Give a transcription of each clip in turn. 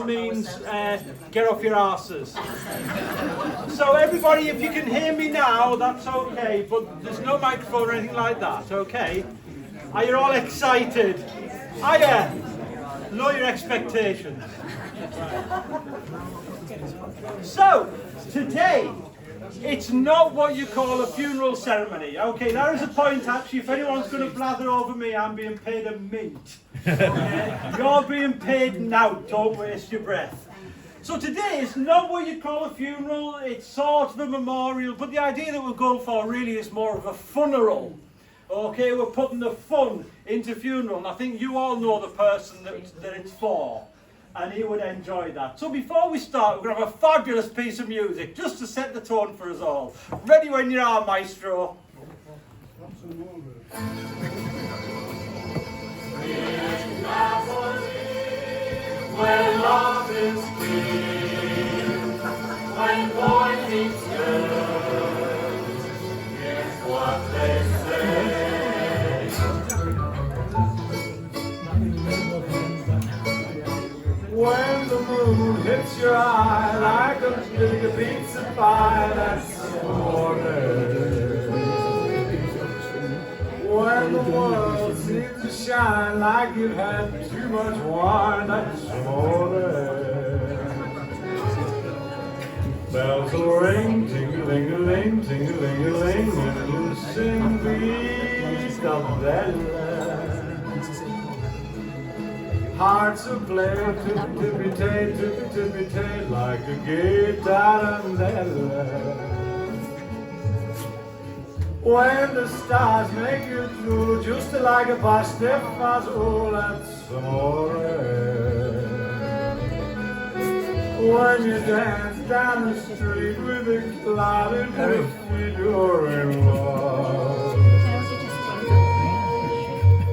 means get off your asses. So everybody, if you can hear me now, that's okay, but there's no microphone or anything like that, okay? Are you all excited? Are you? Lower your expectations. So, today, it's not what you call a funeral ceremony. Okay, there is a point actually, if anyone's going to blather over me, I'm being paid a mint. Okay? You're being paid now, don't waste your breath. So today is not what you call a funeral, it's sort of a memorial, but the idea that we're going for really is more of a funeral. Okay, we're putting the fun into funeral, and I think you all know the person that it's for, and he would enjoy that. So before we start, we're going to have a fabulous piece of music, just to set the tone for us all. Ready when you are, maestro. When love is clean, when boy meets girl, here's what they say. When the moon hits your eye like a big pizza pie, that's amore. When the world seems to shine like it had too much wine, that's amore. Bells will ring, ting-a-ling-a-ling, ting-a-ling-a-ling, and you sing Vita Bella. Hearts will play tippy-tippy-tay, tippy-tippy-tay, like a gay tarantella. When the stars make you drool, just like a pastefazzo, that's amore. When you dance down the street with a clouded roof, you're in love.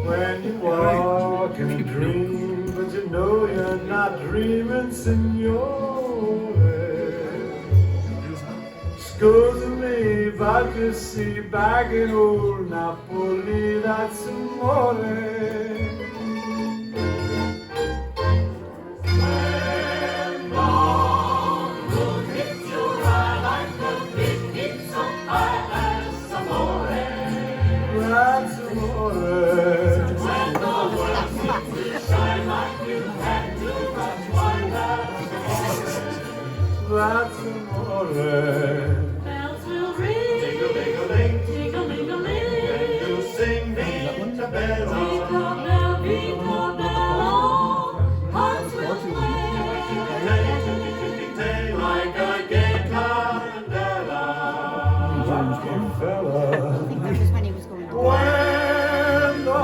When you walk and dream, but you know you're not dreaming, signore. Scusa me, but you see, back in old Napoli, that's amore. When long will hit your eye like a big pizza pie, that's amore. That's amore. When the world seems to shine like you had too much wine, that's amore. Bells will ring, ting-a-ling-a-ling, ting-a-ling-a-ling, and you sing Vita Bella. Vita Bella, Vita Bella, hearts will play like a gay candela. I think that was when he was going on. When the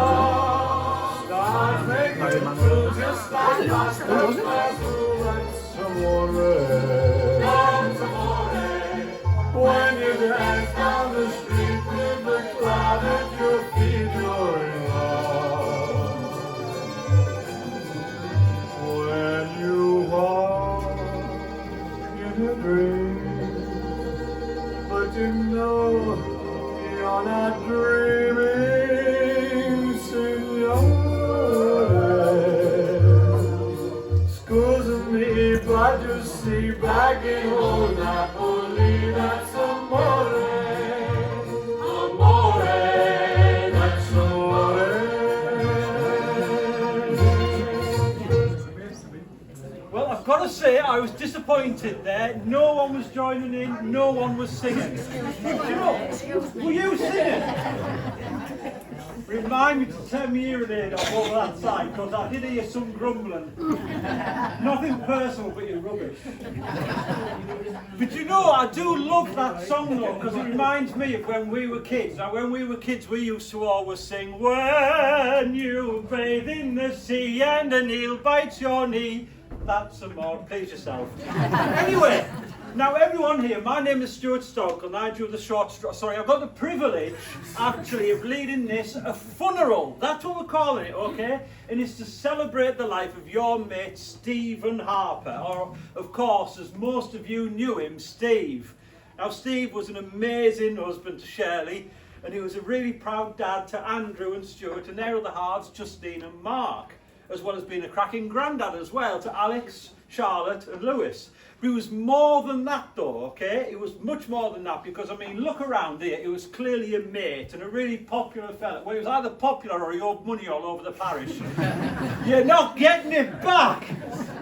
stars make you blue, just like us, that's amore. That's amore. When you dance down the street with the cloud at your feet, you're in love. When you walk in a dream, but you know you're not dreaming, signore. Scusa me, but you see, back in old Napoli, that's amore. Amore, that's amore. Well, I've got to say, I was disappointed there. No one was joining in, no one was singing. But you know, were you singing? Remind me to turn my hearing aid off over that side, because I did hear some grumbling. Nothing personal, but you're rubbish. But you know, I do love that song though, because it reminds me of when we were kids. Now, when we were kids, we used to always sing, when you bathe in the sea and an eel bites your knee. That's amore. Please yourself. Anyway, now everyone here, my name is Stuart Stoke and I do the short straw. Sorry, I've got the privilege actually of leading this, a funeral. That's what we're calling it, okay? And it's to celebrate the life of your mate Stephen Harper, or of course, as most of you knew him, Steve. Now Steve was an amazing husband to Shirley, and he was a really proud dad to Andrew and Stuart and their other halves, Justine and Mark, as well as being a cracking granddad as well to Alex, Charlotte and Lewis. But it was more than that though, okay? It was much more than that because, I mean, look around here. It was clearly a mate and a really popular fella. Well, he was either popular or he owed money all over the parish. You're not getting it back!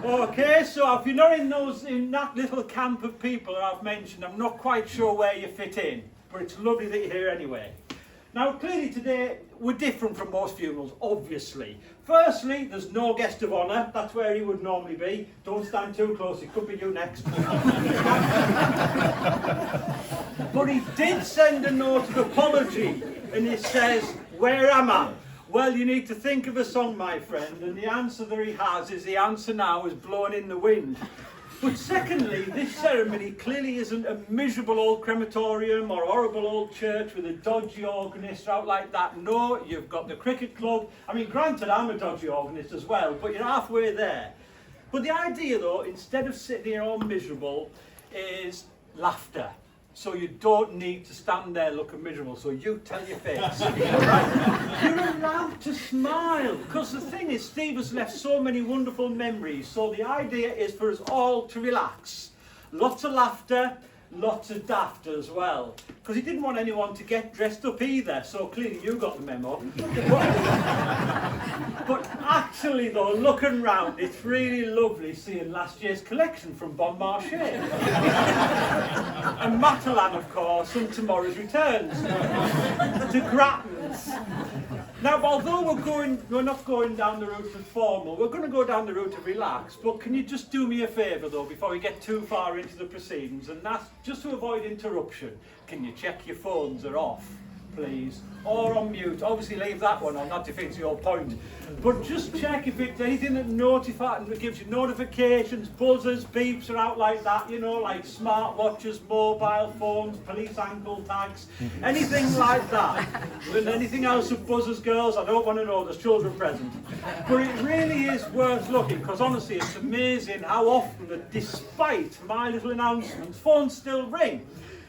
Okay, so if you're not in that little camp of people that I've mentioned, I'm not quite sure where you fit in. But it's lovely that you're here anyway. Now, clearly today, we're different from most funerals, obviously. Firstly, there's no guest of honour. That's where he would normally be. Don't stand too close, it could be you next. But he did send a note of apology, and it says, "Where am I?" Well, you need to think of a song, my friend, and the answer that he has is the answer now is "Blowing in the Wind." But secondly, this ceremony clearly isn't a miserable old crematorium or horrible old church with a dodgy organist out like that. No, you've got the cricket club. I mean, granted, I'm a dodgy organist as well, but you're halfway there. But the idea, though, instead of sitting here all miserable, is laughter. So you don't need to stand there looking miserable, so you tell your face. Right? You're allowed to smile, because the thing is, Steve has left so many wonderful memories, so the idea is for us all to relax. Lots of laughter, lots of daft as well, because he didn't want anyone to get dressed up either, so clearly you got the memo. But actually though, looking round, it's really lovely seeing last year's collection from Bon Marché. And Matalan, of course, and tomorrow's returns to Grattan's. Now, although we're not going down the route of formal, we're going to go down the route of relax, but can you just do me a favour though, before we get too far into the proceedings, and that's just to avoid interruption. Can you check your phones are off, please? Or on mute. Obviously leave that one on, that defeats your point. But just check if it's anything that gives you notifications, buzzers, beeps are out like that, you know, like smartwatches, mobile phones, police ankle tags, anything like that. And anything else that buzzes, girls, I don't want to know, there's children present. But it really is worth looking, because honestly it's amazing how often that despite my little announcements, phones still ring.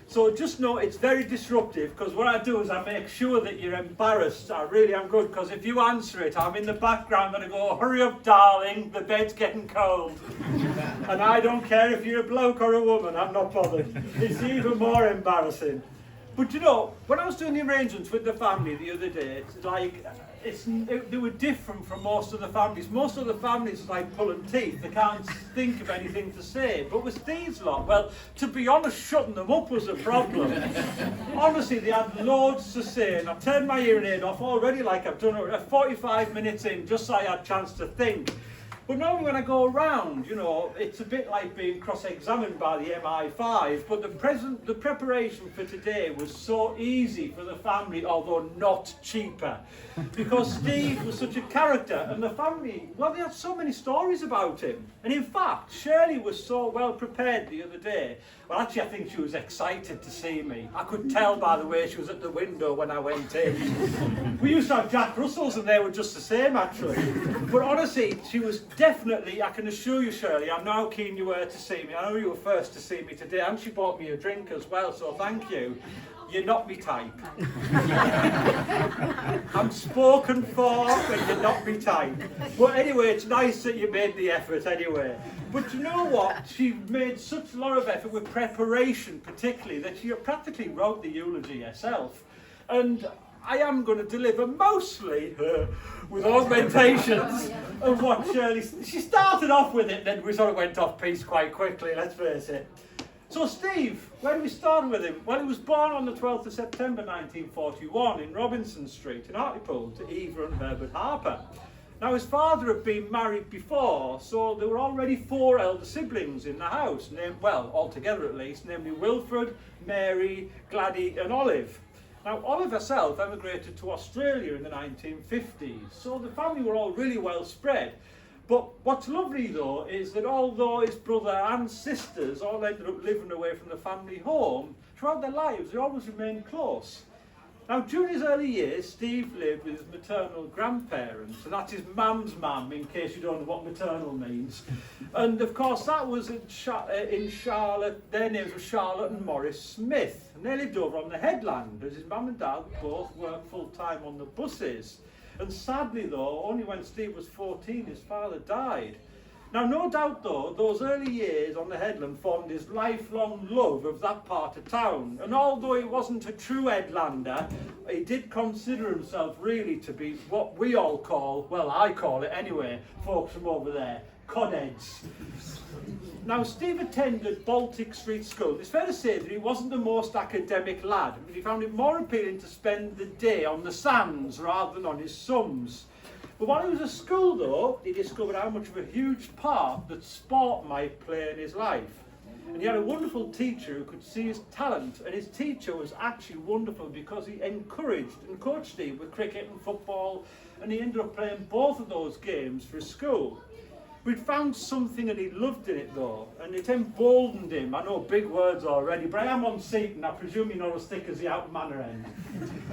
So just know it's very disruptive, because what I do is I make sure that you're embarrassed. I really am good, because if you answer it, I'm in the background and I go, "Hurry up, darling, the bed's getting cold." And I don't care if you're a bloke or a woman, I'm not bothered. It's even more embarrassing. But you know, when I was doing the arrangements with the family the other day, it's like, they were different from most of the families. Most of the families are like pulling teeth. They can't think of anything to say. But with these lot, well, to be honest, shutting them up was a problem. Honestly, they had loads to say, and I turned my hearing aid off already, like I've done 45 minutes in, just so I had a chance to think. But normally when I go around, you know, it's a bit like being cross-examined by the MI5, but the preparation for today was so easy for the family, although not cheaper. Because Steve was such a character, and the family, well, they had so many stories about him. And in fact, Shirley was so well prepared the other day. Well, actually, I think she was excited to see me. I could tell by the way she was at the window when I went in. We used to have Jack Russells, and they were just the same, actually. But honestly, she was definitely, I can assure you, Shirley, I'm now keen you were to see me. I know you were first to see me today, and she bought me a drink as well, so thank you. You're not me type. I'm spoken for, but you're not me type. But anyway, it's nice that you made the effort anyway. But you know what? She made such a lot of effort with preparation, particularly, that she practically wrote the eulogy herself. And I am going to deliver mostly with augmentations of what Shirley... She started off with it, then we sort of went off piece quite quickly, let's face it. So Steve, where do we start with him? Well, he was born on the 12th of September 1941 in Robinson Street in Hartlepool to Eva and Herbert Harper. Now his father had been married before, so there were already 4 elder siblings in the house, well, altogether at least, namely Wilfred, Mary, Gladys and Olive. Now Olive herself emigrated to Australia in the 1950s, so the family were all really well spread. But what's lovely though is that although his brother and sisters all ended up living away from the family home, throughout their lives they always remained close. Now during his early years, Steve lived with his maternal grandparents, and that's his mum's mum, in case you don't know what maternal means. And of course that was in Charlotte, their names were Charlotte and Morris Smith, and they lived over on the headland, as his mum and dad both worked full time on the buses. And sadly though, only when Steve was 14 his father died. Now, no doubt though, those early years on the headland formed his lifelong love of that part of town. And although he wasn't a true headlander, he did consider himself really to be what we all call, well, I call it anyway, folks from over there, codheads. Now, Steve attended Baltic Street School. It's fair to say that he wasn't the most academic lad, but he found it more appealing to spend the day on the sands rather than on his sums. But while he was at school, though, he discovered how much of a huge part that sport might play in his life. And he had a wonderful teacher who could see his talent, and his teacher was actually wonderful because he encouraged and coached Steve with cricket and football, and he ended up playing both of those games for his school. We'd found something and he loved in it though, and it emboldened him. I know big words already, but I am on Seaton. I presume you're not as thick as the Out Manor end.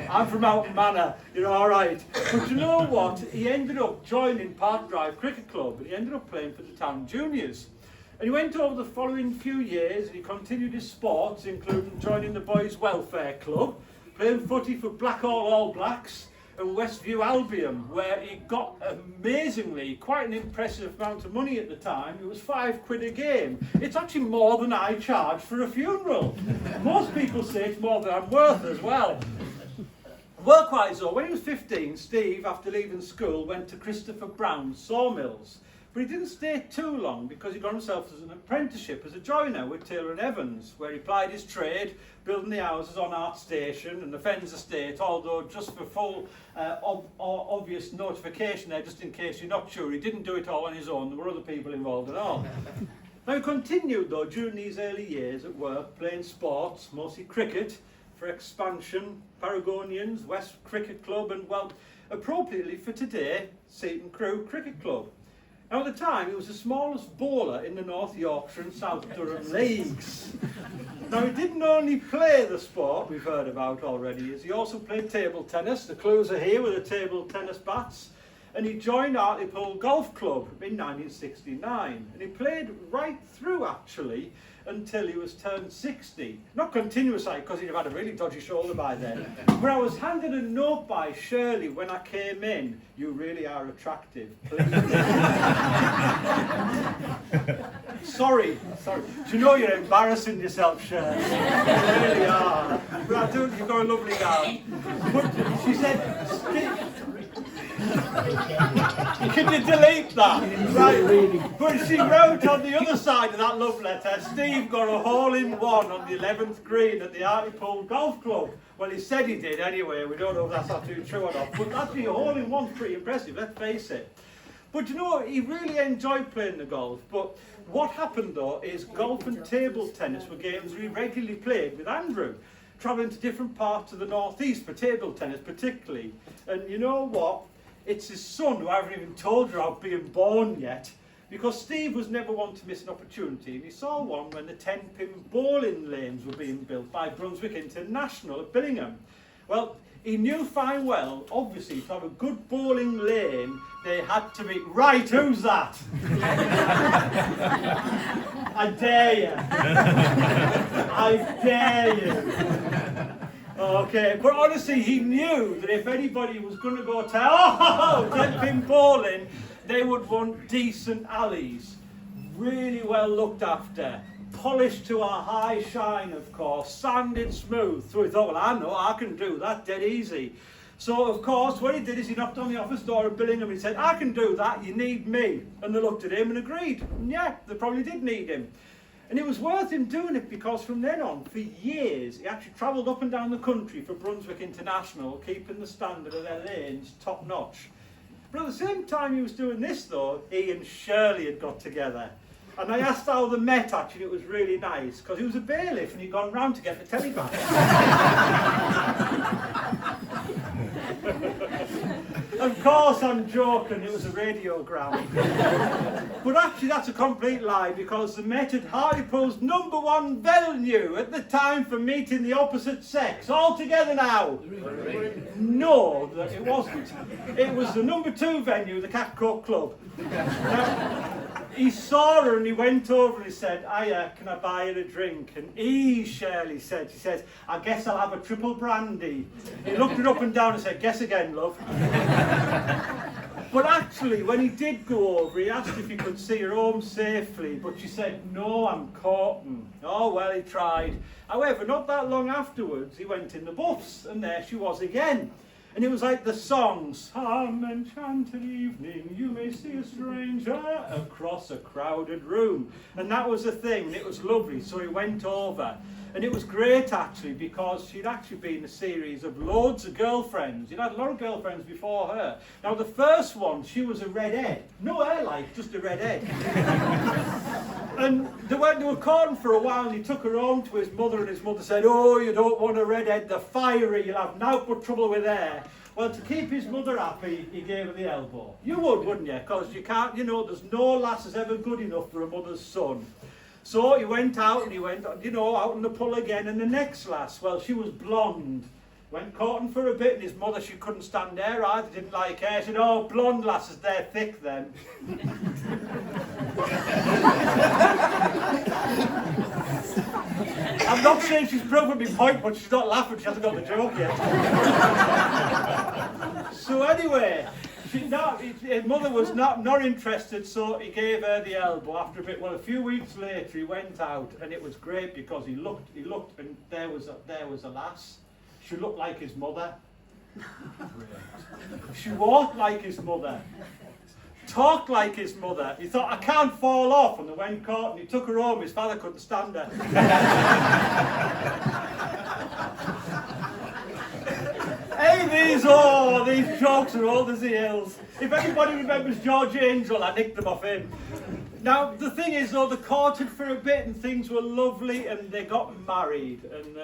I'm from Out Manor, you're alright. But you know what? He ended up joining Park Drive Cricket Club, and he ended up playing for the town juniors. And he went over the following few years and he continued his sports, including joining the Boys Welfare Club, playing footy for Blackhall All Blacks, and Westview Albion, where he got amazingly quite an impressive amount of money at the time. It was £5 a game. It's actually more than I charge for a funeral. Most people say it's more than I'm worth as well. Work-wise though, when he was 15, Steve, after leaving school, went to Christopher Brown's sawmills. But he didn't stay too long because he got himself as an apprenticeship as a joiner with Taylor and Evans, where he plied his trade, building the houses on Art Station and the Fens Estate, although just for full obvious notification there, just in case you're not sure, he didn't do it all on his own, there were other people involved at all. Now he continued though during these early years at work, playing sports, mostly cricket, for Expansion, Paragonians, West Cricket Club and, well, appropriately for today, Seaton Crew Cricket Club. Now at the time, he was the smallest bowler in the North Yorkshire and South Durham leagues. Now he didn't only play the sport we've heard about already, he also played table tennis. The clues are here with the table tennis bats. And he joined Harper-reynolds Golf Club in 1969. And he played right through actually until he was turned 60. Not continuously, because he'd have had a really dodgy shoulder by then. But I was handed a note by Shirley when I came in. You really are attractive. Please. Sorry. Do you know you're embarrassing yourself, Shirley? You really are. But I do, you've got a lovely gown. But she said, can you delete that? Right. But she wrote on the other side of that love letter, Steve got a hole-in-one on the 11th green at the Harper-reynolds Golf Club. Well, he said he did anyway. We don't know if that's actually true or not. But actually, a hole-in-one's pretty impressive, let's face it. But you know, he really enjoyed playing the golf. But what happened though is golf and table tennis were games he regularly played with Andrew, travelling to different parts of the northeast for table tennis particularly. And you know what? It's his son who I haven't even told you about being born yet, because Steve was never one to miss an opportunity, and he saw one when the 10-pin bowling lanes were being built by Brunswick International at Billingham. Well, he knew fine well, obviously, to have a good bowling lane, they had to be... Right, who's that? I dare you. I dare you. Okay, but honestly, he knew that if anybody was going to go to 10-pin bowling, they would want decent alleys, really well looked after, polished to a high shine, of course, sanded smooth. So he thought, well, I know, I can do that dead easy. So, of course, what he did is he knocked on the office door at Billingham and he said, I can do that, you need me. And they looked at him and agreed. And yeah, they probably did need him. And it was worth him doing it because from then on, for years, he actually travelled up and down the country for Brunswick International, keeping the standard of their lanes top notch. But at the same time he was doing this though, he and Shirley had got together. And I asked how they met actually, it was really nice, because he was a bailiff and he'd gone round to get the telly back. Of course I'm joking, it was a radiogram. But actually that's a complete lie, because they met at Harper-reynolds' #1 venue at the time for meeting the opposite sex. All together now. No, it wasn't. It was the #2 venue, the Catcoat Club. Now, he saw her and he went over and he said, hiya, can I buy her a drink? And Shirley said, she says, I guess I'll have a triple brandy. He looked her up and down and said, guess again, love. But actually, when he did go over, he asked if he could see her home safely, but she said, no, I'm courting. Oh, well, he tried. However, not that long afterwards, he went in the buffs, and there she was again. And it was like the song, some enchanted evening, you may see a stranger across a crowded room. And that was the thing, and it was lovely, so he went over. And it was great, actually, because she'd actually been a series of loads of girlfriends. He'd had a lot of girlfriends before her. Now, the first one, she was a redhead. No hair like, just a redhead. And they were courting for a while, and he took her home to his mother, and his mother said, oh, you don't want a redhead, they're fiery, you'll have no but trouble with hair. Well, to keep his mother happy, he gave her the elbow. You would, wouldn't you? Because you can't, you know, there's no lass is ever good enough for a mother's son. So he went out, and he went, you know, out in the pull again, and the next lass, well, she was blonde. Went courting for a bit, and his mother, she couldn't stand there either, didn't like hair. She said, oh, blonde lasses, they're thick then. I'm not saying she's proven my point, but she's not laughing, she hasn't got the joke yet. So anyway, his mother was not interested, so he gave her the elbow. After a bit, well, a few weeks later, he went out, and it was great because he looked, and there was a lass. She looked like his mother. She walked like his mother. Talked like his mother. He thought, I can't fall off, and they went courting. He took her home. His father couldn't stand her. Hey, these jokes are old as the hills. If anybody remembers George Angel, I nicked them off him. Now, the thing is, though, they courted for a bit, and things were lovely, and they got married. And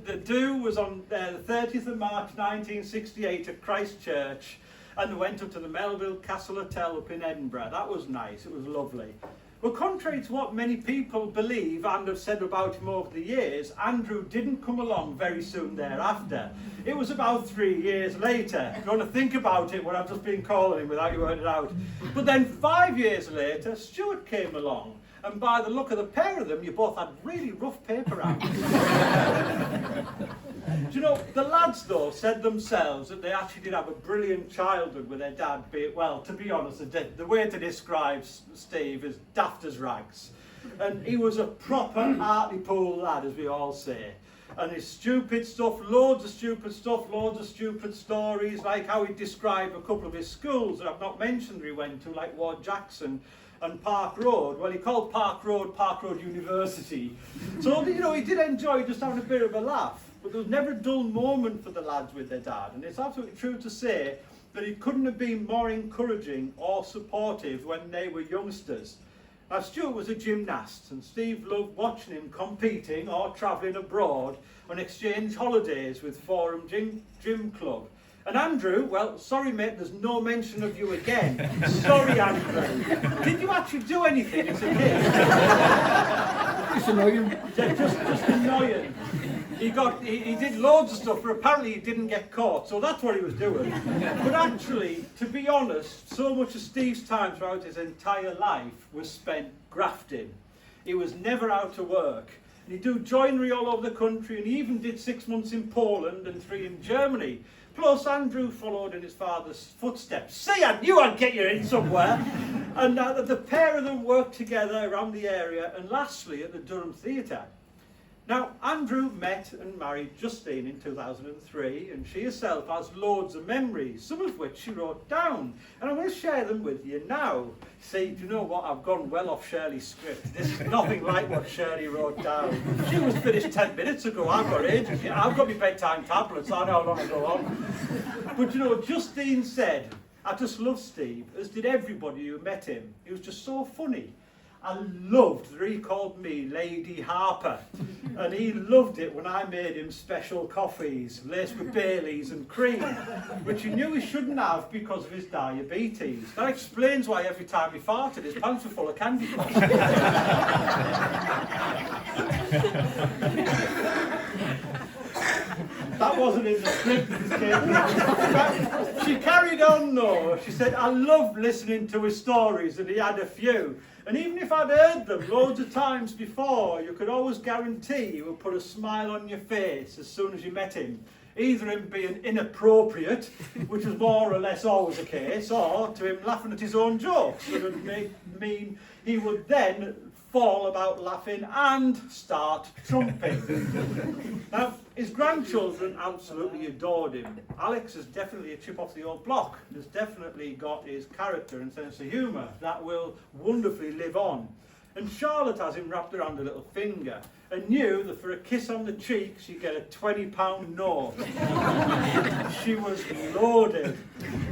the do was on the 30th of March 1968 at Christchurch, and they went up to the Melville Castle Hotel up in Edinburgh. That was nice, it was lovely. Well, contrary to what many people believe and have said about him over the years, Andrew didn't come along very soon thereafter. It was about 3 years later. If you want to think about it, what I've just been calling him without you working it out. But then 5 years later, Stuart came along. And by the look of the pair of them, you both had really rough paper out. Do you know, the lads, though, said themselves that they actually did have a brilliant childhood with their dad. Well, to be honest, the way to describe Steve is daft as rags. And he was a proper Hartlepool lad, as we all say. And his stupid stuff, loads of stupid stuff, loads of stupid stories, like how he described a couple of his schools that I've not mentioned he went to, like Ward Jackson and Park Road. Well, he called Park Road University. So, you know, he did enjoy just having a bit of a laugh. But there was never a dull moment for the lads with their dad. And it's absolutely true to say that he couldn't have been more encouraging or supportive when they were youngsters. Now, Stuart was a gymnast, and Steve loved watching him competing or travelling abroad on exchange holidays with Forum Gym Club. And Andrew, well, sorry mate, there's no mention of you again. Sorry, Andrew. Did you actually do anything as a kid? Just annoying. Just annoying. He did loads of stuff, but apparently he didn't get caught, so that's what he was doing. But actually, to be honest, so much of Steve's time throughout his entire life was spent grafting. He was never out of work. And he'd do joinery all over the country, and he even did 6 months in Poland and 3 in Germany. Plus, Andrew followed in his father's footsteps. See, I knew I'd get you in somewhere. And the pair of them worked together around the area, and lastly at the Durham Theatre. Now, Andrew met and married Justine in 2003, and she herself has loads of memories, some of which she wrote down. And I'm going to share them with you now. See, do you know what? I've gone well off Shirley's script. This is nothing like what Shirley wrote down. She was finished 10 minutes ago. I've got ages. I've got my bedtime tablets. I know how long I go on. But you know, Justine said, I just love Steve, as did everybody who met him. He was just so funny. I loved that he called me Lady Harper, and he loved it when I made him special coffees, laced with Baileys and cream, which he knew he shouldn't have because of his diabetes. That explains why every time he farted, his pants were full of candy floss. That wasn't in the script. She carried on though. She said, I loved listening to his stories, and he had a few. And even if I'd heard them loads of times before, you could always guarantee he would put a smile on your face as soon as you met him. either him being inappropriate, which was more or less always the case, or to him laughing at his own jokes. It would mean he would then fall about laughing and start trumping. Now, his grandchildren absolutely adored him. Alex is definitely a chip off the old block. Has definitely got his character and sense of humour that will wonderfully live on. And Charlotte has him wrapped around her little finger and knew that for a kiss on the cheek she'd get a £20 note. She was loaded.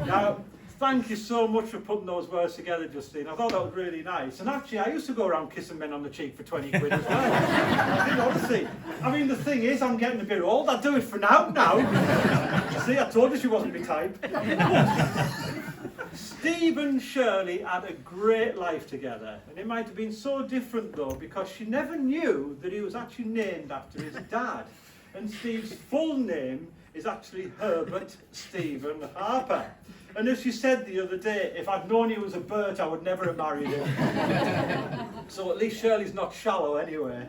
Now, thank you so much for putting those words together, Justine. I thought that was really nice. And actually, I used to go around kissing men on the cheek for 20 quid as well. I mean, honestly. I mean, the thing is, I'm getting a bit old. I'll do it for now. See, I told you she wasn't my type. Steve and Shirley had a great life together. And it might have been so different, though, because she never knew that he was actually named after his dad. And Steve's full name is actually Herbert Stephen Harper. And as she said the other day, if I'd known he was a Bert, I would never have married him. So at least Shirley's not shallow anyway.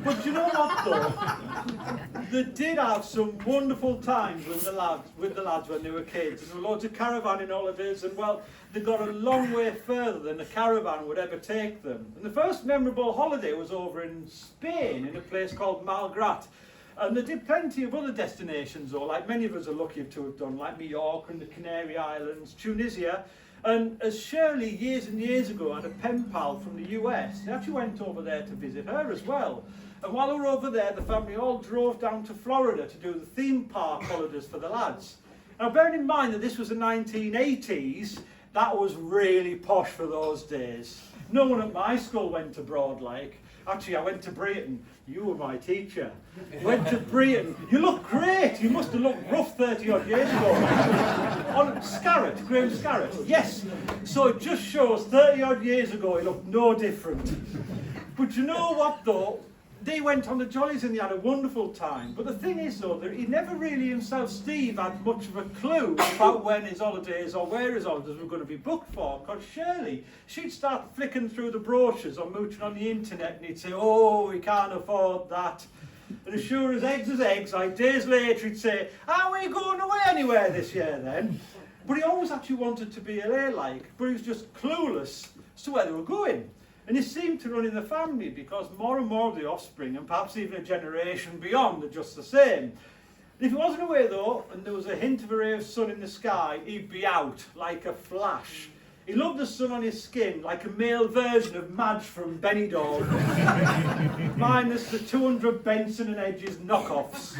But you know what though? They did have some wonderful times with the lads when they were kids. And there were loads of caravanning holidays, and well, they got a long way further than a caravan would ever take them. And the first memorable holiday was over in Spain, in a place called Malgrat. And they did plenty of other destinations, though, like many of us are lucky to have done, like Mallorca and the Canary Islands, Tunisia. And as Shirley, years and years ago, had a pen pal from the US, they actually went over there to visit her as well. And while they were over there, the family all drove down to Florida to do the theme park holidays for the lads. Now, bearing in mind that this was the 1980s, that was really posh for those days. No one at my school went abroad, like. Actually, I went to Brighton. You were my teacher. Went to Brighton. You look great. You must have looked rough 30 odd years ago. On Scarrett, Graham Scarrett. Yes. So it just shows 30 odd years ago he looked no different. But you know what though? They went on the jollies and they had a wonderful time. But the thing is though, that he never really himself, Steve, had much of a clue about when his holidays or where his holidays were going to be booked for. Because Shirley, she'd start flicking through the brochures or mooching on the internet and he'd say, oh, we can't afford that. And as sure as eggs, like days later he'd say, are we going away anywhere this year then? But he always actually wanted to be LA-like, but he was just clueless as to where they were going. And it seemed to run in the family because more and more of the offspring, and perhaps even a generation beyond, are just the same. And if he wasn't away though, and there was a hint of a ray of sun in the sky, he'd be out like a flash. He loved the sun on his skin, like a male version of Madge from Benidorm, minus the 200 Benson and Hedges knockoffs.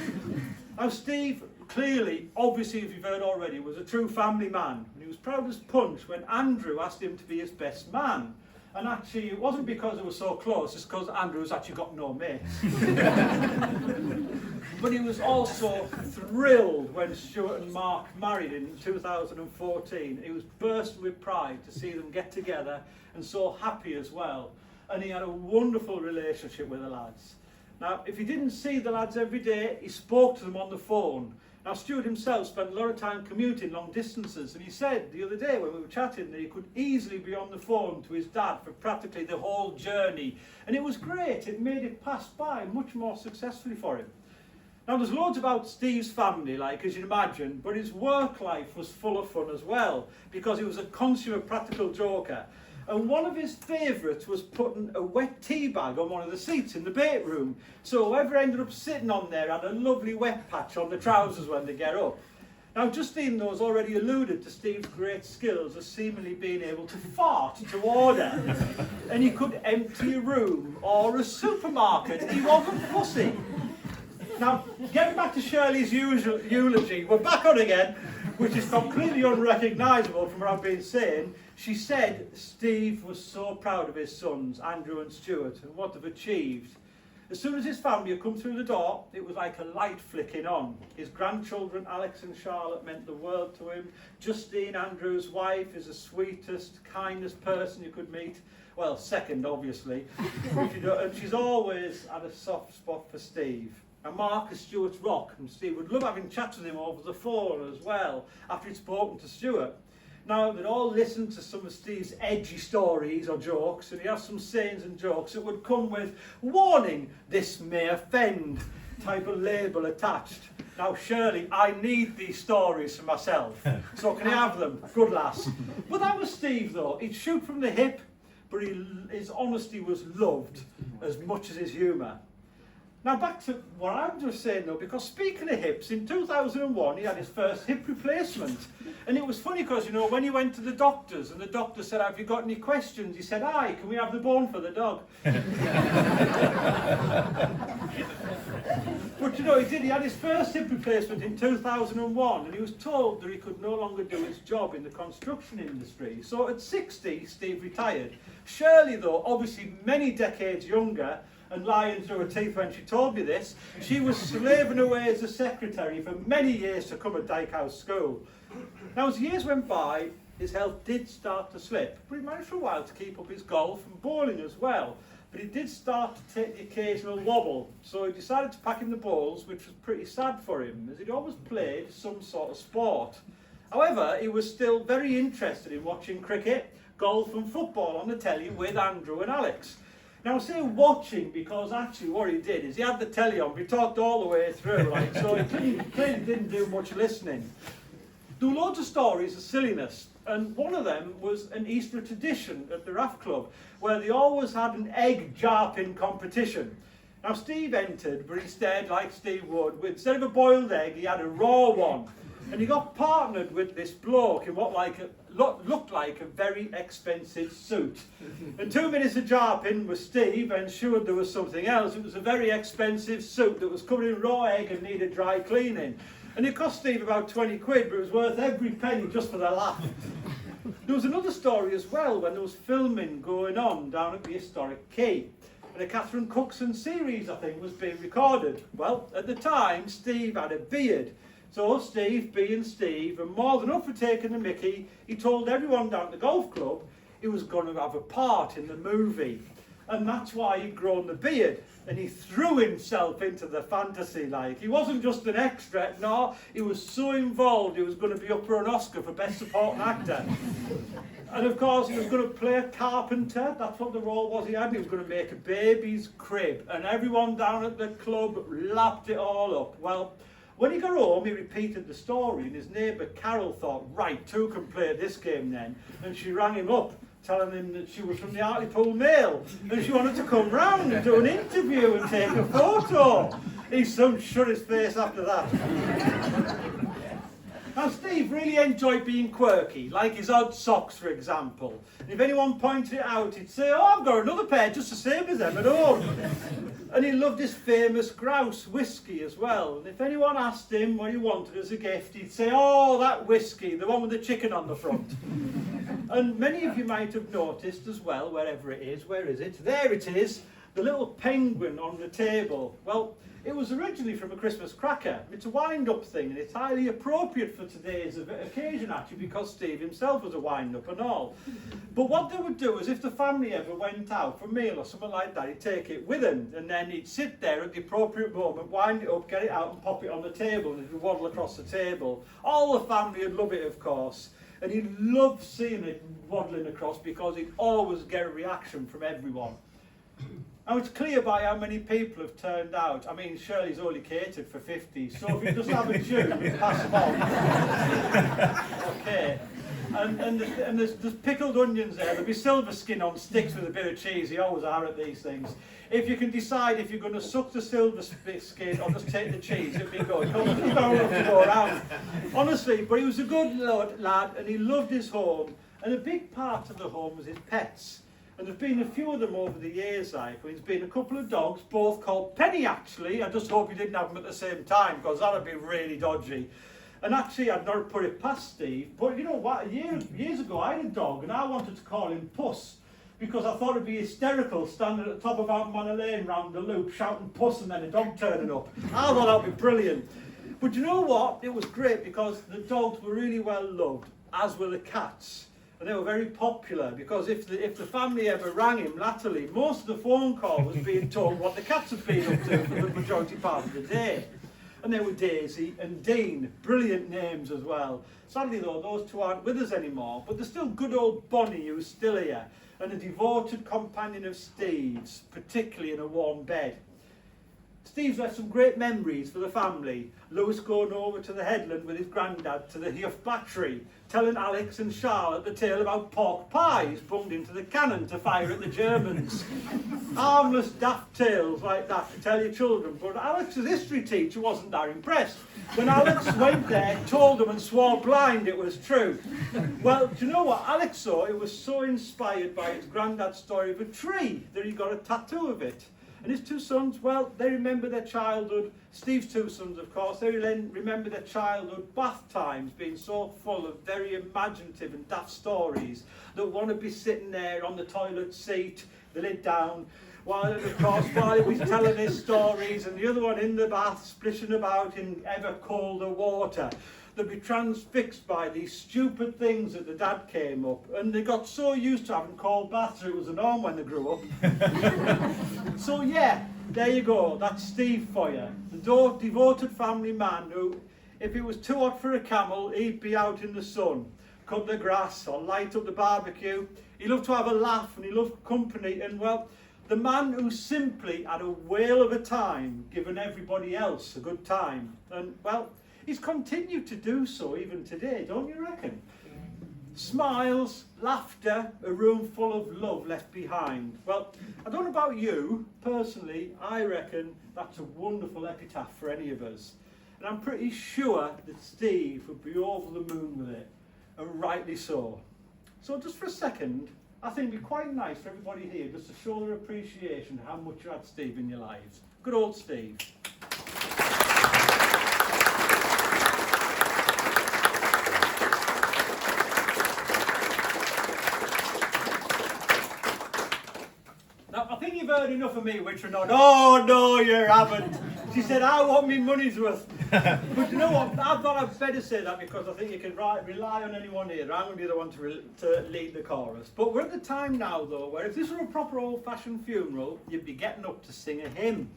Now Steve, clearly, obviously if you've heard already, was a true family man. And he was proud as punch when Andrew asked him to be his best man. And actually, it wasn't because they were so close, it's because Andrew's actually got no mates. But he was also thrilled when Stuart and Mark married in 2014. He was bursting with pride to see them get together and so happy as well. And he had a wonderful relationship with the lads. Now, if he didn't see the lads every day, he spoke to them on the phone. Now, Stuart himself spent a lot of time commuting long distances, and he said the other day when we were chatting that he could easily be on the phone to his dad for practically the whole journey. And it was great. It made it pass by much more successfully for him. Now, there's loads about Steve's family, like, as you'd imagine, but his work life was full of fun as well, because he was a consummate practical joker. And one of his favourites was putting a wet tea bag on one of the seats in the bait room. So whoever ended up sitting on there had a lovely wet patch on the trousers when they get up. Now Justine has already alluded to Steve's great skills as seemingly being able to fart to order. And he could empty a room or a supermarket. He wasn't fussy. Now, getting back to Shirley's eulogy, we're back on again, which is completely unrecognisable from what I've been saying. She said Steve was so proud of his sons, Andrew and Stuart, and what they've achieved. As soon as his family had come through the door, it was like a light flicking on. His grandchildren, Alex and Charlotte, meant the world to him. Justine, Andrew's wife, is the sweetest, kindest person you could meet. Well, second, obviously. And she's always had a soft spot for Steve. And Mark is Stuart's rock, and Steve would love having chats with him over the phone as well, after he'd spoken to Stuart. Now, they'd all listen to some of Steve's edgy stories or jokes, and he has some sayings and jokes that would come with, warning, this may offend. type of label attached. Now, Shirley, I need these stories for myself, so can I have them? Good lass. But that was Steve, though. He'd shoot from the hip, but his honesty was loved as much as his humour. Now, back to what I'm just saying, though, because speaking of hips, in 2001, he had his first hip replacement. And it was funny because, you know, when he went to the doctors, and the doctor said, have you got any questions? He said, aye, can we have the bone for the dog? But, you know, he had his first hip replacement in 2001, and he was told that he could no longer do his job in the construction industry. So at 60, Steve retired. Shirley, though, obviously many decades younger, and lying through her teeth when she told me this, she was slaving away as a secretary for many years to come at Dyke House School. Now, as years went by, his health did start to slip, but he managed for a while to keep up his golf and bowling as well. But he did start to take the occasional wobble, so he decided to pack in the balls, which was pretty sad for him, as he'd always played some sort of sport. However, he was still very interested in watching cricket, golf and football on the telly with Andrew and Alex. Now I say watching because actually what he did is he had the telly on, but he talked all the way through, like, so he clearly didn't do much listening. There were loads of stories of silliness, and one of them was an Easter tradition at the Raft Club, where they always had an egg jarping competition. Now Steve entered, but instead, like Steve would, instead of a boiled egg, he had a raw one. And he got partnered with this bloke in what looked like a very expensive suit. And 2 minutes of jarping was Steve ensured there was something else. It was a very expensive suit that was covered in raw egg and needed dry cleaning. And it cost Steve about 20 quid, but it was worth every penny just for the laugh. There was another story as well when there was filming going on down at the historic quay. And a Catherine Cookson series, I think, was being recorded. Well, at the time, Steve had a beard. So Steve, being Steve, and more than up for taking the mickey, he told everyone down at the golf club he was going to have a part in the movie. And that's why he'd grown the beard. And he threw himself into the fantasy, like. He wasn't just an extra, no, he was so involved he was going to be up for an Oscar for Best Supporting Actor. And of course he was going to play a carpenter, that's what the role was he had. He was going to make a baby's crib. And everyone down at the club lapped it all up. Well, when he got home, he repeated the story, and his neighbour Carol thought, right, two can play this game then. And she rang him up, telling him that she was from the Hartlepool Mail, and she wanted to come round and do an interview and take a photo. He soon shut his face after that. Now, Steve really enjoyed being quirky, like his odd socks, for example. And if anyone pointed it out, he'd say, oh, I've got another pair just the same as them at home. And he loved his famous grouse whiskey as well. And if anyone asked him what he wanted as a gift, he'd say, oh, that whiskey, the one with the chicken on the front. And many of you might have noticed as well, wherever it is, where is it? There it is, the little penguin on the table. Well, it was originally from a Christmas cracker. It's a wind-up thing, and it's highly appropriate for today's occasion, actually, because Steve himself was a wind-up and all. But what they would do is, if the family ever went out for a meal or something like that, he'd take it with him, and then he'd sit there at the appropriate moment, wind it up, get it out, and pop it on the table, and it would waddle across the table. All the family would love it, of course, and he loved seeing it waddling across because he'd always get a reaction from everyone. Now, it's clear by how many people have turned out. I mean, Shirley's only catered for 50, so if you just have a tune, pass them on. Okay. And there's pickled onions there. There'll be silver skin on sticks with a bit of cheese. You always are at these things. If you can decide if you're going to suck the silver skin or just take the cheese, it'd be good. You don't have to go around. Honestly, but he was a good lad, and he loved his home. And a big part of the home was his pets. And there's been a few of them over the years, like. There's been a couple of dogs, both called Penny, actually. I just hope he didn't have them at the same time, because that would be really dodgy. And actually, I'd not put it past Steve, but you know what, years ago I had a dog, and I wanted to call him Puss, because I thought it'd be hysterical standing at the top of Mount Manor Lane round the loop, shouting Puss, and then a dog turning up. I thought that'd be brilliant. But you know what, it was great, because the dogs were really well loved, as were the cats. And they were very popular, because if the family ever rang him latterly, most of the phone call was being told what the cats had been up to for the majority part of the day. And they were Daisy and Dean, brilliant names as well. Sadly though, those two aren't with us anymore, but there's still good old Bonnie, who's still here, and a devoted companion of Steve's, particularly in a warm bed. Steve's left some great memories for the family. Lewis going over to the headland with his granddad to the Huff battery, telling Alex and Charlotte the tale about pork pies bunged into the cannon to fire at the Germans. Harmless, daft tales like that to tell your children, but Alex's history teacher wasn't that impressed. When Alex went there, told them and swore blind it was true. Well, do you know what? Alex saw it was so inspired by his granddad's story of a tree that he got a tattoo of it. And his two sons, well, they remember their childhood. Steve's two sons, of course, they remember their childhood bath times being so full of very imaginative and daft stories that one would be sitting there on the toilet seat, the lid down, while, of course, while he was telling his stories, and the other one in the bath, splishing about in ever colder water. They'd be transfixed by these stupid things that the dad came up, and they got so used to having cold baths that it was a norm when they grew up. So yeah, there you go, that's Steve for you. The devoted family man who, if it was too hot for a camel, he'd be out in the sun, cut the grass or light up the barbecue. He loved to have a laugh and he loved company, and well, the man who simply had a whale of a time giving everybody else a good time. And well, he's continued to do so even today, don't you reckon? Smiles, laughter, a room full of love left behind. Well, I don't know about you, personally, I reckon that's a wonderful epitaph for any of us. And I'm pretty sure that Steve would be over the moon with it, and rightly so. So just for a second, I think it'd be quite nice for everybody here just to show their appreciation of how much you had Steve in your lives. Good old Steve. Now, I think you've heard enough of me, which are not, oh no, you haven't. She said, I want me money's worth. But you know what, I thought I'd better say that because I think you can rely on anyone here. I'm going to be the one to lead the chorus. But we're at the time now, though, where if this were a proper old-fashioned funeral, you'd be getting up to sing a hymn.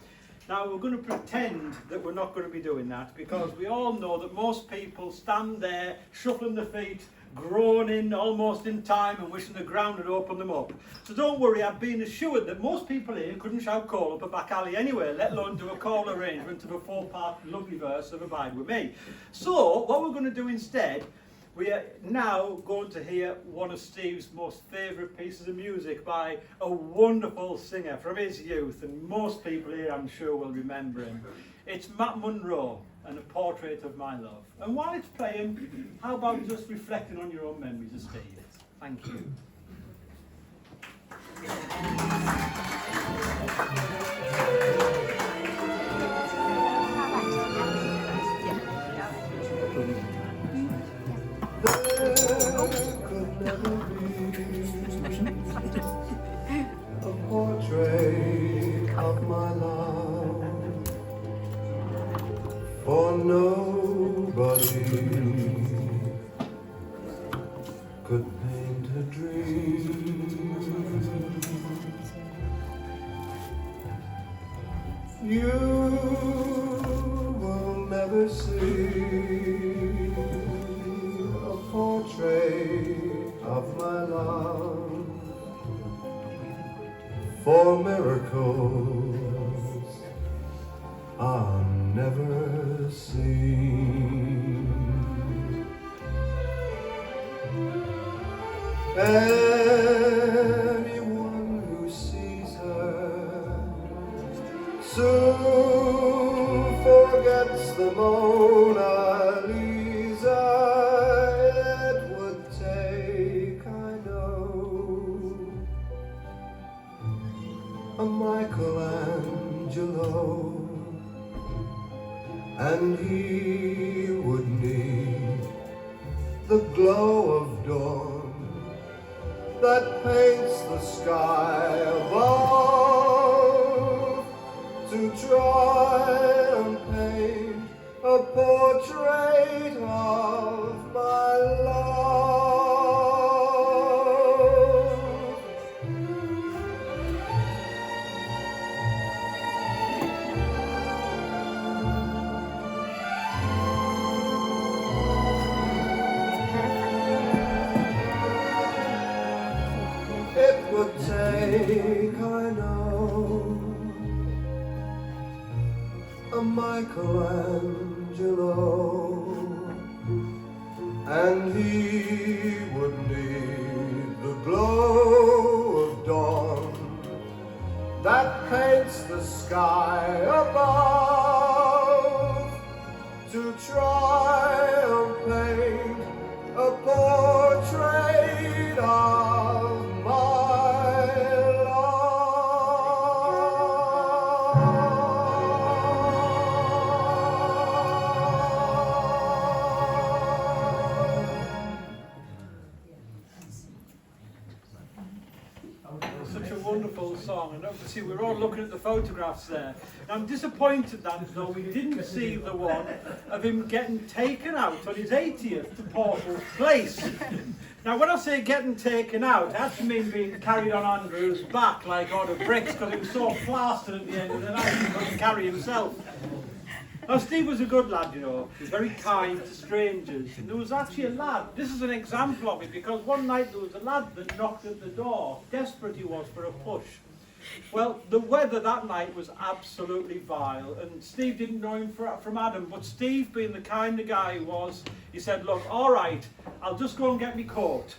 Now, we're going to pretend that we're not going to be doing that because we all know that most people stand there, shuffling their feet, groaning almost in time and wishing the ground had opened them up. So don't worry, I've been assured that most people here couldn't shout call up a back alley anyway, let alone do a call arrangement of a 4-part lovely verse of Abide With Me. So what we're going to do instead, we are now going to hear one of Steve's most favourite pieces of music by a wonderful singer from his youth, and most people here I'm sure will remember him. It's Matt Monro and A Portrait of My Love. And while it's playing, how about just reflecting on your own memories of Steve? Thank you. Could never be a portrait of my love, for nobody could paint a dream. You will never see a portrait of my love, for miracles are never seen. Anyone who sees her soon forgets the Mona Lisa. It would take, I know, a Michelangelo, and he would need the glow of dawn that paints the sky above, to try and paint a portrait of my love. It would take, I know, a Michelangelo, and he would need the glow of dawn that paints the sky above to try and paint a portrait of my Such a wonderful song, and obviously we're all looking at the photographs there. Now, I'm disappointed that though we didn't see the one of him getting taken out on his 80th to Portals Place. Now, when I say getting taken out, I actually mean being carried on Andrew's back like on of bricks, because he was so plastered at the end of the night he couldn't carry himself. Now, Steve was a good lad, you know. He was very kind to strangers. And there was actually a lad, this is an example of it, because one night there was a lad that knocked at the door. Desperate he was for a push. Well, the weather that night was absolutely vile, and Steve didn't know him from Adam, but Steve, being the kind of guy he was, he said, look, all right, I'll just go and get me coat.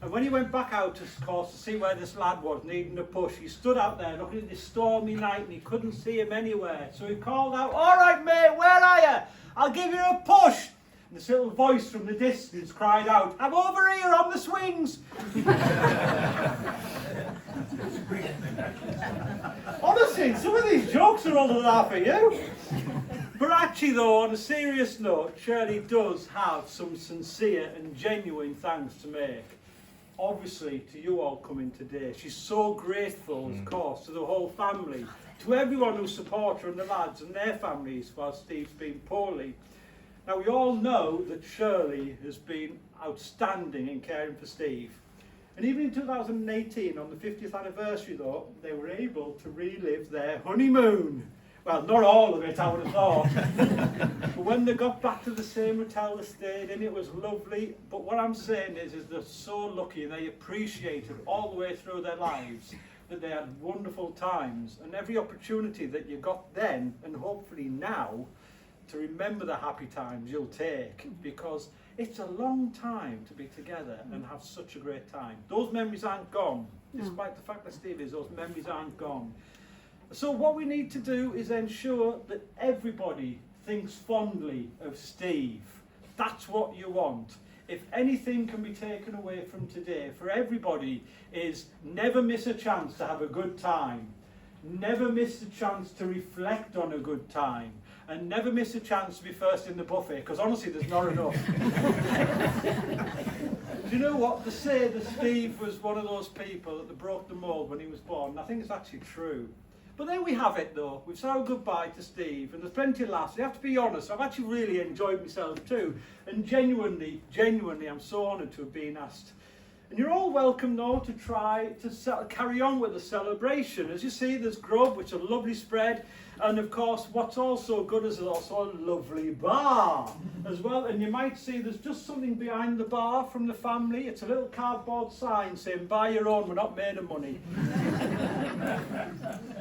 And when he went back out, of course, to see where this lad was needing a push, he stood out there looking at this stormy night and he couldn't see him anywhere. So he called out, all right, mate, where are you? I'll give you a push. And this little voice from the distance cried out, I'm over here on the swings. Honestly, some of these jokes are older than half of you. But actually though, on a serious note, Shirley does have some sincere and genuine thanks to make. Obviously, to you all coming today. She's so grateful, of course, to the whole family, to everyone who supports her and the lads and their families while Steve's been poorly. Now, we all know that Shirley has been outstanding in caring for Steve. And even in 2018, on the 50th anniversary though, they were able to relive their honeymoon. Well, not all of it, I would have thought. But when they got back to the same hotel they stayed in, it was lovely. But what I'm saying is they're so lucky and they appreciated all the way through their lives that they had wonderful times. And every opportunity that you got then, and hopefully now, to remember the happy times you'll take, because it's a long time to be together and have such a great time. Those memories aren't gone, despite the fact that Steve is, those memories aren't gone. So what we need to do is ensure that everybody thinks fondly of Steve. That's what you want. If anything can be taken away from today for everybody is never miss a chance to have a good time. Never miss a chance to reflect on a good time. And never miss a chance to be first in the buffet, because honestly there's not enough. Do you know what? They say that Steve was one of those people that broke the mould when he was born. I think it's actually true. But there we have it though. We've said our goodbye to Steve, and there's plenty of laughs. You have to be honest, I've actually really enjoyed myself too. And genuinely, I'm so honoured to have been asked. And you're all welcome though to try to carry on with the celebration. As you see, there's grub, which is a lovely spread. And of course, what's also good is there's also a lovely bar as well. And you might see there's just something behind the bar from the family. It's a little cardboard sign saying, buy your own, we're not made of money.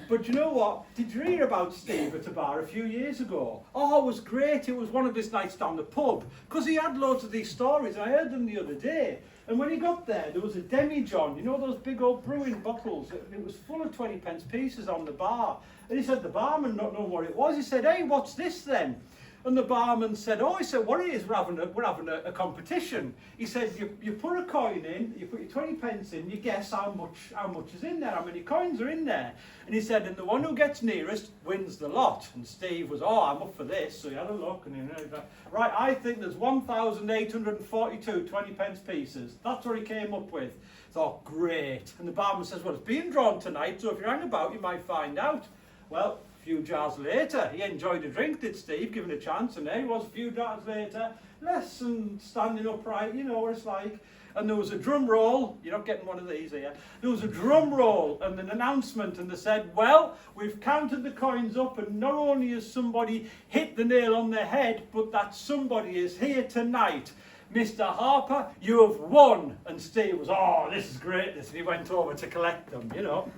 But you know what? Did you hear about Steve at a bar a few years ago? Oh, it was great. It was one of his nights down the pub. Because he had loads of these stories. I heard them the other day. And when he got there was a demi-john. You know those big old brewing bottles? It was full of 20p pieces on the bar. And he said, the barman not knowing what it was. He said, hey, what's this then? And the barman said, oh, he said, what it is, we're having a competition. He said, you put a coin in, you put your 20p in, you guess how much is in there, how many coins are in there. And he said, and the one who gets nearest wins the lot. And Steve was, oh, I'm up for this. So he had a look and he said, right, I think there's 1,842 20p pieces. That's what he came up with. Thought, great. And the barman says, well, it's being drawn tonight, so if you hang about, you might find out. Well, a few jars later, he enjoyed a drink, did Steve, given a chance, and there he was a few jars later, less than standing upright, you know what it's like. And there was a drum roll, you're not getting one of these here, there was a drum roll and an announcement, and they said, well, we've counted the coins up, and not only has somebody hit the nail on the head, but that somebody is here tonight. Mr. Harper, you have won. And Steve was, oh, this is great, this, and he went over to collect them, you know.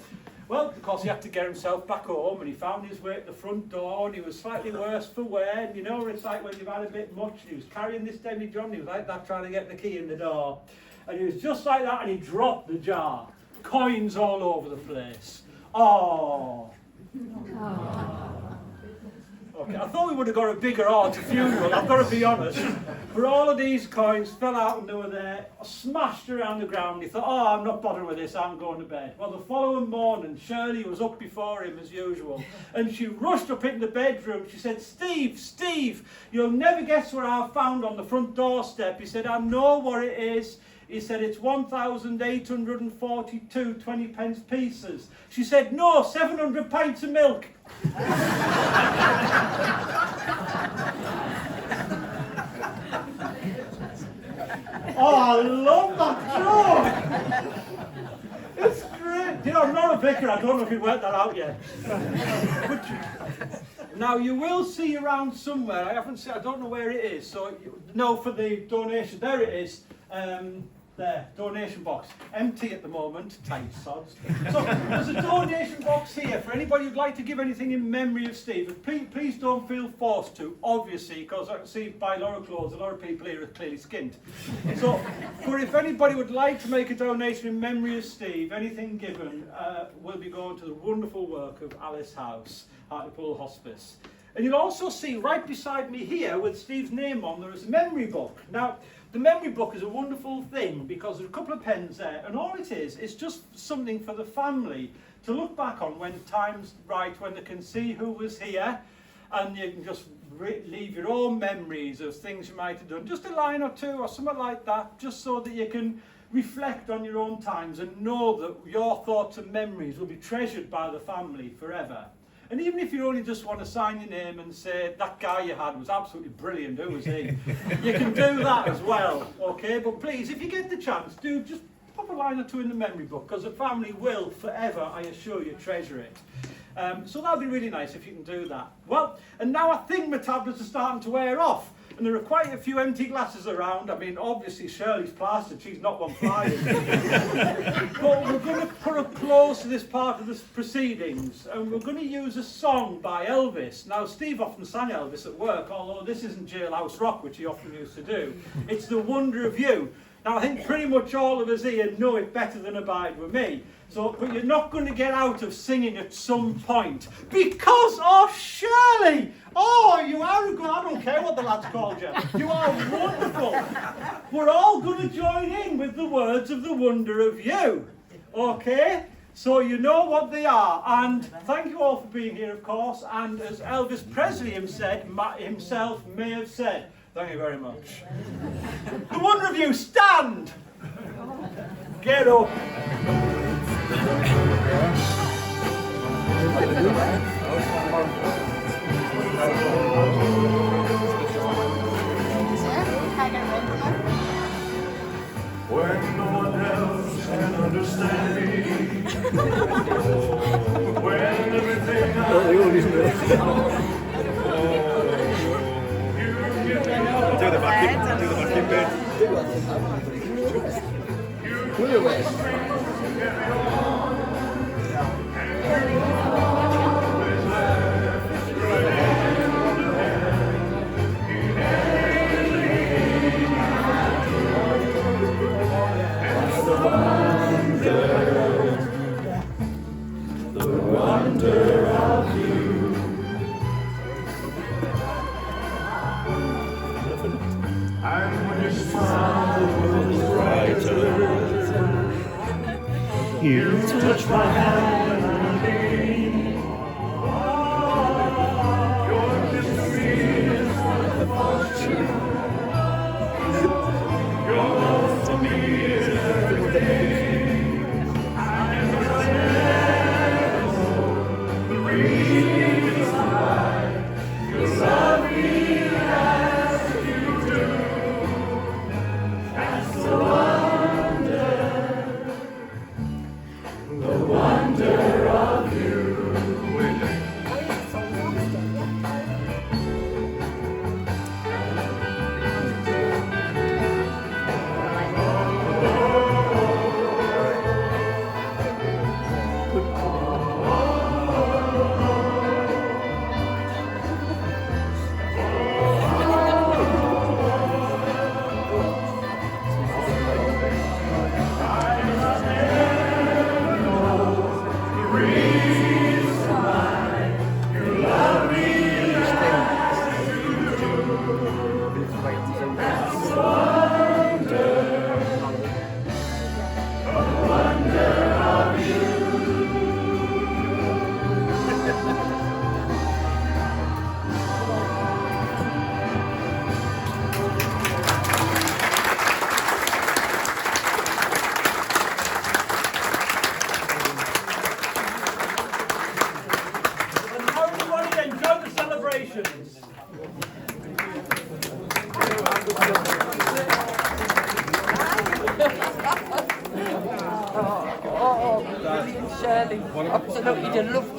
Well, of course, he had to get himself back home, and he found his way at the front door, and he was slightly worse for wear. And you know, it's like when you've had a bit much, and he was carrying this demi-john, he was like that, trying to get the key in the door. And he was just like that, and he dropped the jar. Coins all over the place. Oh. Okay, I thought we would have got a bigger odds funeral, I've got to be honest. But all of these coins fell out and they were there, smashed around the ground. He thought, oh, I'm not bothering with this, I'm going to bed. Well, the following morning, Shirley was up before him as usual. And she rushed up into the bedroom. She said, Steve, you'll never guess what I found on the front doorstep. He said, I know what it is. He said, it's 1,842 20-pence pieces. She said, no, 700 pints of milk. Oh, I love that joke! It's great. You know, I'm not a vicar, I don't know if you worked that out yet. Now, you will see around somewhere, I don't know where it is, so, no, for the donation, there it is. There, donation box. Empty at the moment, tight sods. So there's a donation box here for anybody who'd like to give anything in memory of Steve. Please don't feel forced to, obviously, because I can see by a lot of clothes, a lot of people here are clearly skint. So, but if anybody would like to make a donation in memory of Steve, anything given will be going to the wonderful work of Alice House, Harper-reynolds Hospice. And you'll also see right beside me here, with Steve's name on, there is a memory book. Now, the memory book is a wonderful thing because there's a couple of pens there, and all it is just something for the family to look back on when time's right, when they can see who was here, and you can just leave your own memories of things you might have done, just a line or two or something like that, just so that you can reflect on your own times and know that your thoughts and memories will be treasured by the family forever. And even if you only just want to sign your name and say, that guy you had was absolutely brilliant, who was he? You can do that as well, okay? But please, if you get the chance, do just pop a line or two in the memory book, because the family will forever, I assure you, treasure it. So that'd be really nice if you can do that. Well, and now I think my tablets are starting to wear off. And there are quite a few empty glasses around. I mean, obviously Shirley's plastered, she's not one flying. But we're going to put a close to this part of the proceedings, and we're going to use a song by Elvis. Now, Steve often sang Elvis at work, although this isn't Jailhouse Rock, which he often used to do. It's The Wonder of You. Now, I think pretty much all of us here know it better than Abide With Me. So, but you're not going to get out of singing at some point. Because, oh, Shirley! Oh, you are good. I don't care what the lads called you. You are wonderful. We're all going to join in with the words of The Wonder of You. Okay? So you know what they are. And thank you all for being here, of course. And as Elvis Presley himself may have said, thank you very much. The Wonder of You, stand! Get up. When no one else can understand me, when everything I do is you give me all Do the backing bit. the wonder of you. And when your smile was brighter, you touched my hand and I leaned. Your mystery is wonderful. Your love for me is everything. And I know the reason why you love me as you do. That's the wonder of you. Oh, brilliant, Shirley. Absolutely, you loved it.